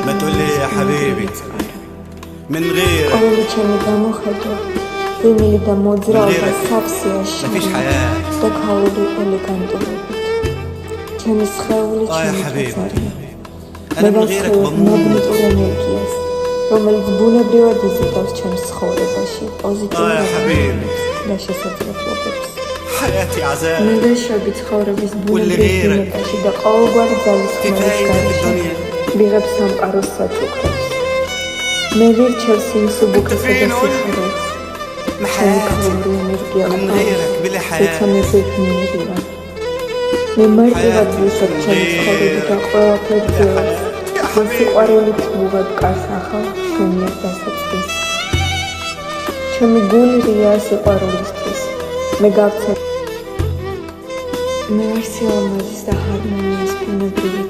ما تقول لي يا حبيبي من غيرك مفيش حياة يا حبيبي أنا من غيرك بموت რომელიც ბუნებრივად იზიდავს ჩემს ცხოვრებაში პოზიტიურ يا حبيبي და შესაძლებლობებს. حياتي عذاب მე ვეშობი ცხოვრების ბუნებრივ ბუნებაში და ყოველგვარი ძალის ხმარის გარეშე ვიღებ სამყაროს საჩუქრებს. მე ვირჩევ სიმს უბუქესა და სიხარეს. მიხაური ენერგია من غيرك بلا حياة მიერია. მე მარტივად ვისებ ჩემს ცხოვრებას და ყველაფერს ძილს. სიყვარულით მივად კარს ახალ შენიერ დასაწყისს. ჩემი გული ღია სიყვარულისთვის. მე გავცე მე ვარ სილამაზის და ჰარმონიის ბუნებრივი